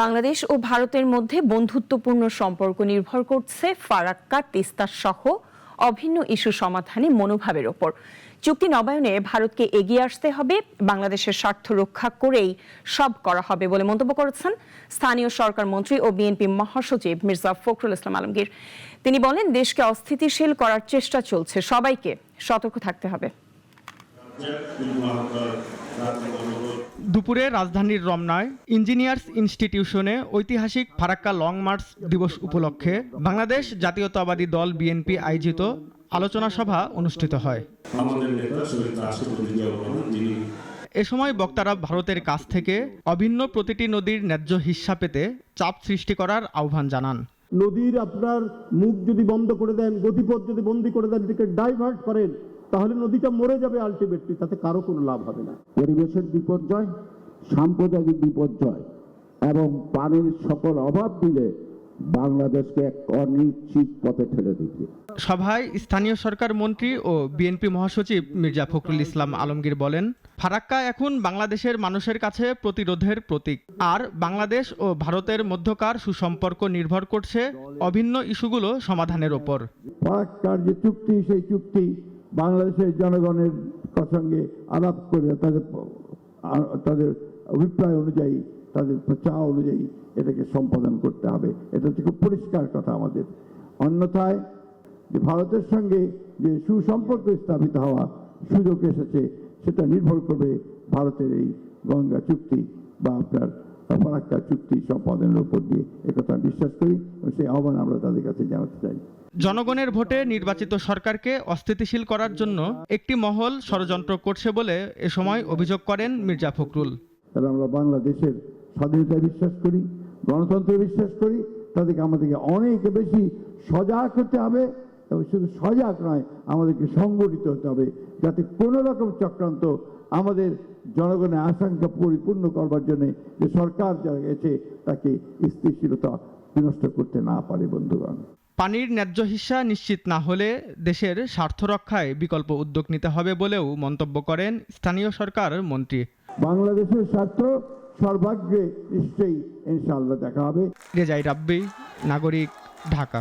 বাংলাদেশ ও ভারতের মধ্যে বন্ধুত্বপূর্ণ সম্পর্ক নির্ভর করছে ফারাক্কা, তিস্তা সহ অভিন্ন ইস্যু সমাধানে মনোভাবের ওপর। চুক্তি নবায়নে ভারতকে এগিয়ে আসতে হবে, বাংলাদেশের স্বার্থ রক্ষা করেই সব করা হবে বলে মন্তব্য করেছেন স্থানীয় সরকার মন্ত্রী ও বিএনপি মহাসচিব মির্জা ফখরুল ইসলাম আলমগীর। তিনি বলেন, দেশকে অস্থিতিশীল করার চেষ্টা চলছে, সবাইকে সতর্ক থাকতে হবে। দুপুরে রাজধানীর রমনায় ইঞ্জিনিয়ার্স ইনস্টিটিউশনে ঐতিহাসিক ফারাক্কা লং মার্চ দিবস উপলক্ষে বাংলাদেশ জাতীয়তাবাদী দল বিএনপি আয়োজিত আলোচনা সভা অনুষ্ঠিত হয়। এ সময় বক্তারা ভারতের কাছ থেকে অভিন্ন প্রতিটি নদীর ন্যায্য হিস্সা পেতে চাপ সৃষ্টি করার আহ্বান জানান। নদীর আপনার মুখ যদি বন্ধ করে দেন, গতিপথ যদি বন্ধ করে দেন, এদিকে ডাইভার্ট করেন, তাহলে নদীটা মরে যাবে আলটিমেটলি, তাতে কারো কোনো লাভ হবে না। পরিবেশের বিপর্যয়, সাম্প্রদায়িক বিপর্যয় এবং পানির সকল অভাব মিলে বাংলাদেশকে এক অনিশ্চিত পথে ঠেলে দিচ্ছে। সভায় স্থানীয় সরকার মন্ত্রী ও বিএনপি মহাসচিব মির্জা ফখরুল ইসলাম আলমগীর বলেন, ফারাক্কা এখন বাংলাদেশের মানুষের কাছে প্রতিরোধের প্রতীক, আর বাংলাদেশ ও ভারতের মধ্যকার সুসম্পর্ক নির্ভর করছে অভিন্ন ইস্যুগুলো সমাধানের ওপর। ফারাক্কার যে চুক্তি, সেই চুক্তি বাংলাদেশের জনগণের সঙ্গে আলাপ করে তাদের অভিপ্রায় অনুযায়ী, তাদের চাওয়া অনুযায়ী এটাকে সম্পাদন করতে হবে। এটা হচ্ছে খুব পরিষ্কার কথা আমাদের। অন্যথায় যে ভারতের সঙ্গে যে সুসম্পর্ক স্থাপিত হওয়া সুযোগ এসেছে, সেটা নির্ভর করবে ভারতের এই গঙ্গা চুক্তি বা আপনার ফারাক্কা চুক্তি সম্পাদনের উপর দিয়ে। একথা বিশ্বাস করি এবং সেই আহ্বান আমরা তাদের কাছে জানাতে চাই। জনগণের ভোটে নির্বাচিত সরকারকে অস্থিতিশীল করার জন্য একটি মহল ষড়যন্ত্র করছে বলে এ সময় অভিযোগ করেন মির্জা ফখরুল। তাহলে আমরা বাংলাদেশের স্বাধীনতায় বিশ্বাস করি, গণতন্ত্রে বিশ্বাস করি, তাদেরকে আমাদেরকে অনেক বেশি সজাগ হতে হবে এবং শুধু সজাগ নয়, আমাদেরকে সংগঠিত হতে হবে, যাতে কোনো রকম চক্রান্ত আমাদের জনগণের আশঙ্কা পরিপূর্ণ করবার জন্য যে সরকার যারা গেছে তাকে স্থিতিশীলতা বিনষ্ট করতে না পারে। বন্ধুগণ, পানির ন্যায্য হিস্সা নিশ্চিত না হলে দেশের স্বার্থ রক্ষায় বিকল্প উদ্যোগ নিতে হবে বলেও মন্তব্য করেন স্থানীয় সরকার মন্ত্রী। বাংলাদেশের স্বার্থ সর্বাগ্রে নিশ্চয়ই ইনশাআল্লাহ দেখা হবে। রেজাই রাব্বি, নাগরিক, ঢাকা।